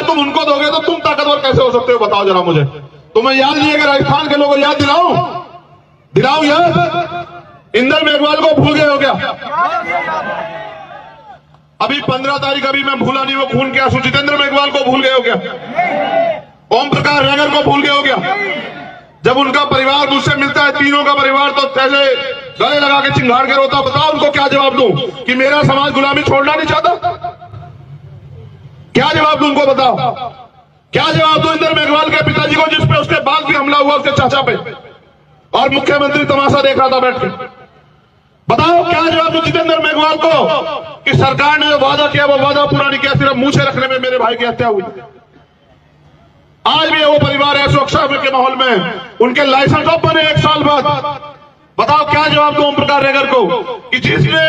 अगर तुम उनको दोगे तो तुम ताकतवर कैसे हो सकते हो, बताओ जरा मुझे। तुम्हें याद नहीं है कि राजस्थान के लोगों को याद दिलाऊं याद? इंदर मेघवाल को भूल गए हो क्या? अभी 15 तारीख अभी मैं भूला नहीं वो खून के आंसू जितेंद्र मेघवाल को भूल गए हो क्या? ओम प्रकाश रेगर को भूल गए हो क्या? जब उनका परिवार मुझसे मिलता है, तीनों का परिवार, तो पहले गले लगा के चिंगाड़ के रोता। बताओ उनको क्या जवाब दूं कि मेरा समाज गुलामी छोड़ना नहीं चाहता? क्या जवाब दूं उनको, बताओ क्या जवाब दूं इंदर मेघवाल के पिताजी को, जिसपे उसके बाद भी हमला हुआ उसके चाचा पे, और मुख्यमंत्री तमाशा देख रहा था बैठ के? बताओ क्या जवाब दूं जितेंद्र मेघवाल को कि सरकार ने जो वादा किया वो वादा पूरा नहीं किया, सिर्फ मूछे रखने में मेरे भाई की हत्या हुई। आज भी वो परिवार है सुरक्षा के माहौल में, उनके लाइसेंस ऑफ बने 1 साल बाद। बताओ क्या जवाब दो ओम प्रकाश रेगर को कि जिसने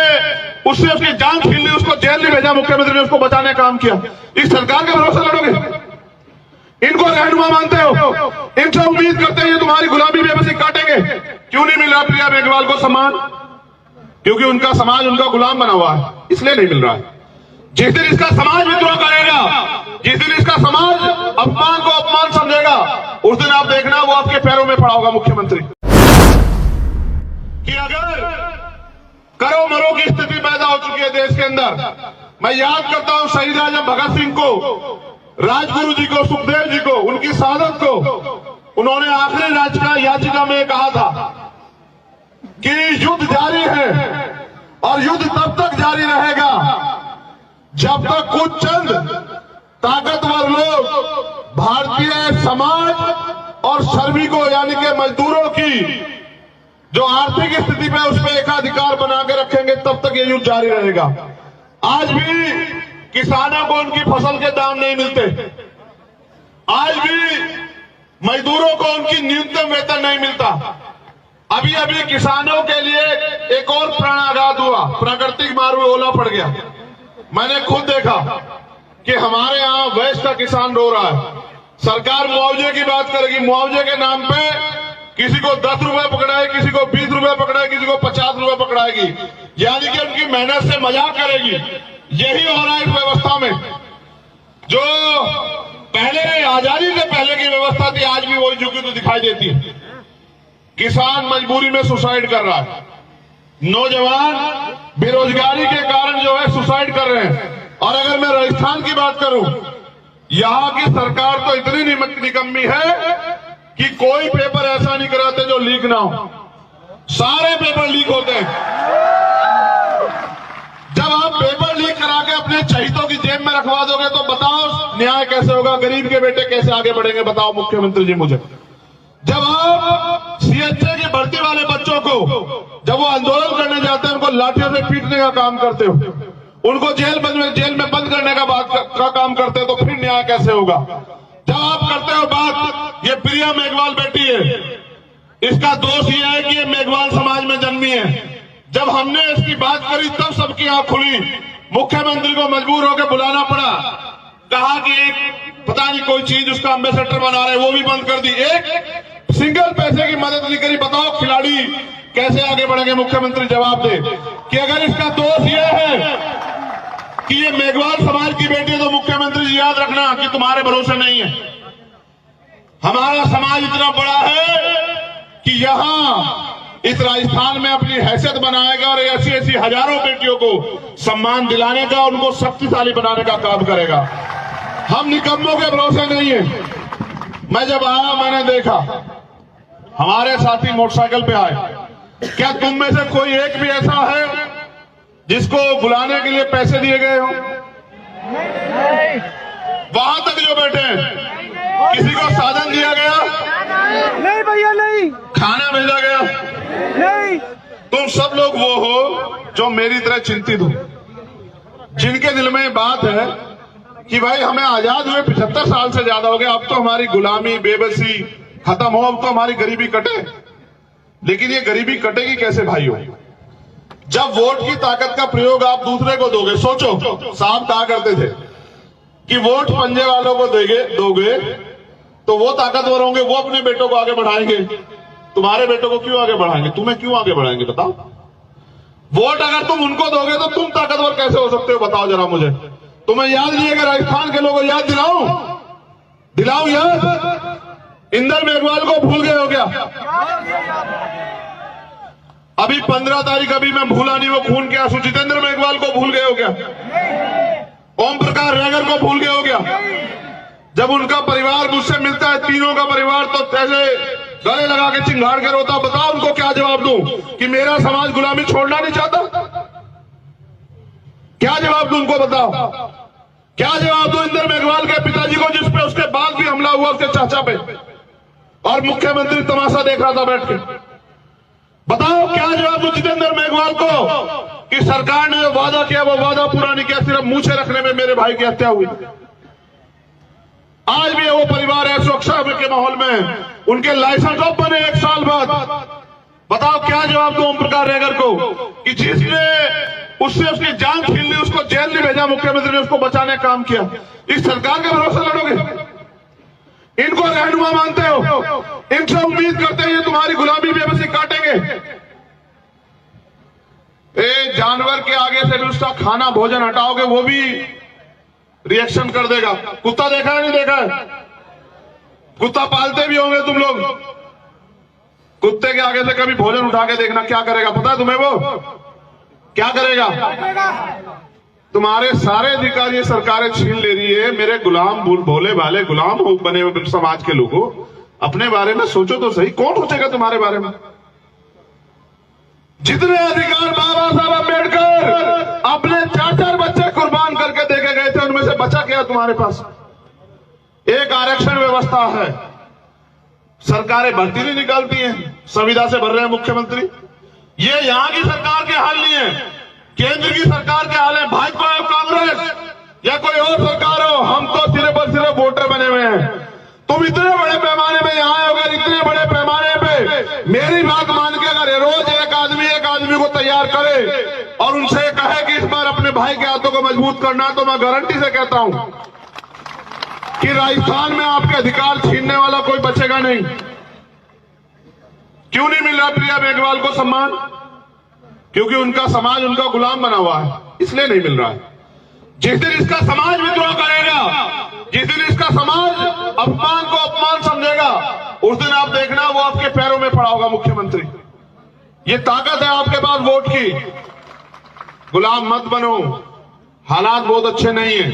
उससे उसकी जान छीन ली, उसको जेल नहीं भेजा, मुख्यमंत्री ने उसको बचाने का काम किया। इस सरकार का भरोसा लड़ोगे? इनको रहनुमा मानते हो? इनसे उम्मीद करते हैं ये तुम्हारी गुलामी बेबसी काटेंगे। क्यों नहीं मिल रहा प्रिया मेघवाल को सम्मान? क्योंकि उनका समाज उनका गुलाम बना हुआ है, इसलिए नहीं मिल रहा है। जिस दिन इसका समाज विद्रोह करेगा, जिस दिन इसका समाज अपमान को अपमान समझेगा, उस दिन आप देखना वो आपके पैरों में पड़ा होगा मुख्यमंत्री। कि अगर करो मरो की स्थिति पैदा हो चुकी है देश के अंदर। मैं याद करता हूं शहीद आजम भगत सिंह को, राजगुरु जी को, सुखदेव जी को, उनकी शहादत को। उन्होंने आखिरी याचिका में कहा था कि युद्ध जारी है और युद्ध तब तक जारी रहेगा जब तक कुछ चंद ताकतवर लोग भारतीय समाज और श्रमिकों यानी कि मजदूरों की जो आर्थिक स्थिति पे उस पर एकाधिकार बना के रखेंगे, तब तक ये युद्ध जारी रहेगा। आज भी किसानों को उनकी फसल के दाम नहीं मिलते, आज भी मजदूरों को उनकी न्यूनतम वेतन नहीं मिलता। अभी अभी किसानों के लिए एक और प्राणाघात हुआ, प्राकृतिक मारू ओला पड़ गया। मैंने खुद देखा कि हमारे यहां वैश्य का किसान रो रहा है। सरकार मुआवजे की बात करेगी, मुआवजे के नाम पे किसी को 10 रुपए पकड़ाए, किसी को 20 रुपए पकड़ाए, किसी को 50 रुपए पकड़ाएगी, यानी कि उनकी मेहनत से मजाक करेगी। यही हो रहा है इस व्यवस्था में। जो पहले आजादी से पहले की व्यवस्था थी, आज भी वही झुकी तो दिखाई देती है। किसान मजबूरी में सुसाइड कर रहा है, नौजवान बेरोजगारी के कारण जो है सुसाइड कर रहे हैं। और अगर मैं राजस्थान की बात करूं, यहां की सरकार तो इतनी निकम्मी है कि कोई पेपर ऐसा नहीं कराते जो लीक ना हो। सारे पेपर लीक होते हैं। जब आप पेपर लीक करा के अपने चहितों की जेब में रखवा दोगे तो बताओ न्याय कैसे होगा, गरीब के बेटे कैसे आगे बढ़ेंगे? बताओ मुख्यमंत्री जी मुझे। जब आप सीएचए की भर्ती वाले बच्चों को जब वो आंदोलन करने जाते हैं, उनको लाठियों से पीटने का काम करते हो, उनको जेल में बंद करने का काम करते हो, तो फिर न्याय कैसे होगा? जब आप करते हो बात, ये प्रिया मेघवाल बेटी है, इसका दोष ये है कि ये मेघवाल समाज में जन्मी है। जब हमने इसकी बात करी तब सबकी आंख खुली, मुख्यमंत्री को मजबूर होकर बुलाना पड़ा। कहा कि एक पता नहीं कोई चीज उसका एम्बेसडर बना रहे, वो भी बंद कर दी। एक सिंगल पैसे की मदद नहीं करी। बताओ खिलाड़ी कैसे आगे बढ़ेंगे? मुख्यमंत्री जवाब दे कि अगर इसका दोष ये है कि ये मेघवाल समाज की बेटी है, तो मुख्यमंत्री जी याद रखना कि तुम्हारे भरोसे नहीं है। हमारा समाज इतना बड़ा है कि यहां इस राजस्थान में अपनी हैसियत बनाएगा और ऐसी ऐसी हजारों बेटियों को सम्मान दिलाने का, उनको शक्तिशाली बनाने का काम करेगा। हम निकम्मों के भरोसे नहीं है। मैं जब आया मैंने देखा हमारे साथी मोटरसाइकिल पे आए। क्या तुम में से कोई एक भी ऐसा है जिसको बुलाने के लिए पैसे दिए गए हो? वहां तक जो बैठे हैं, किसी को साधन दिया गया? नहीं भैया नहीं। खाना भेजा गया? नहीं। तुम सब लोग वो हो जो मेरी तरह चिंतित हो, जिनके दिल में बात है कि भाई हमें आजाद हुए 75 साल से ज्यादा हो गया, अब तो हमारी गुलामी बेबसी खत्म हो, अब तो हमारी गरीबी कटे। लेकिन ये गरीबी कटेगी कैसे भाइयों? जब वोट की ताकत का प्रयोग आप दूसरे को दोगे। सोचो, साहब कहा करते थे कि वोट पंजे वालों को दोगे तो वो ताकतवर होंगे, वो अपने बेटों को आगे बढ़ाएंगे। तुम्हारे बेटों को क्यों आगे बढ़ाएंगे? तुम्हें क्यों आगे बढ़ाएंगे? बताओ। वोट अगर तुम उनको दोगे तो तुम ताकतवर कैसे हो सकते हो? बताओ जरा मुझे। तुम्हें याद नहीं है? राजस्थान के लोगों को याद दिलाऊं याद? इंदर मेघवाल को भूल गए हो क्या? अभी 15 तारीख अभी मैं भूला नहीं वो खून के आंसू। जितेंद्र मेघवाल को भूल गए हो क्या? ओम प्रकाश रैगर को भूल गए हो क्या? जब उनका परिवार मुझसे मिलता है, तीनों का परिवार, तो ऐसे गले लगा के चिंगाड़ के रोता। बताओ उनको क्या जवाब दूं कि मेरा समाज गुलामी छोड़ना नहीं चाहता? क्या जवाब दूं उनको? बताओ क्या जवाब दूं इंदर मेघवाल के पिताजी को, जिसपे उसके बाद भी हमला हुआ उसके चाचा पे, और मुख्यमंत्री तमाशा देख रहा था बैठ के? बताओ क्या जवाब दूं जितेंद्र मेघवाल को कि सरकार ने जो वादा किया वो वादा पूरा नहीं किया, सिर्फ मूछे रखने में मेरे भाई की हत्या हुई। आज भी वो परिवार है सुरक्षा के माहौल में, उनके लाइसेंस ऑफ बने 1 साल बाद। बताओ क्या जवाब दो ओम प्रकाश रैगर को कि जिसने उससे उसकी जान छीन ली, उसको जेल नहीं भेजा, मुख्यमंत्री ने उसको बचाने का काम किया। इस सरकार के भरोसे लड़ोगे? इनको रहनुमा मानते हो? इनसे उम्मीद करते हैं ये तुम्हारी गुलामी बेबसी काटेंगे? जानवर के आगे से भी उसका खाना भोजन हटाओगे वो भी रिएक्शन कर देगा। कुत्ता देखा है नहीं देखा है? कुत्ता पालते भी होंगे तुम लोग। कुत्ते के आगे से कभी भोजन उठा के देखना, क्या करेगा पता है तुम्हें? वो क्या करेगा? तुम्हारे सारे अधिकार ये सरकारें छीन ले रही है। मेरे गुलाम भोले भाले गुलाम हो बने हुए समाज के लोगों, अपने बारे में सोचो तो सही। कौन सोचेगा तुम्हारे बारे में? जितने अधिकार बाबा साहब अम्बेडकर अपने 4-4 बच्चे कुर्बान करके देके गए थे, उनमें से बचा क्या तुम्हारे पास? एक आरक्षण व्यवस्था है, सरकारें भर्ती नहीं निकालती हैं, संविदा से भर रहे हैं मुख्यमंत्री। ये यहां की सरकार के हाल नहीं है, केंद्र की सरकार के हाल है। भाजपा हो, कांग्रेस या कोई और सरकार हो, हम तो सिर्फ और सिर्फ वोटर बने हुए हैं। तुम इतने बड़े पैमाने में यहां आए, अगर इतने बड़े पैमाने पे मेरी बात मान के अगर रोज एक आदमी को तैयार करे और उनसे कहे कि इस बार अपने भाई के हाथों को मजबूत करना, तो मैं गारंटी से कहता हूं कि राजस्थान में आपके अधिकार छीनने वाला कोई बचेगा नहीं। क्यों नहीं मिल रहा प्रिया मेघवाल को सम्मान? क्योंकि उनका समाज उनका गुलाम बना हुआ है, इसलिए नहीं मिल रहा है। जिस दिन इसका समाज विद्रोह करेगा, जिस दिन इसका समाज अपमान को अपमान समझेगा, उस दिन आप देखना वो आपके पैरों में पड़ा होगा मुख्यमंत्री। ये ताकत है आपके पास वोट की। गुलाम मत बनो, हालात बहुत अच्छे नहीं है।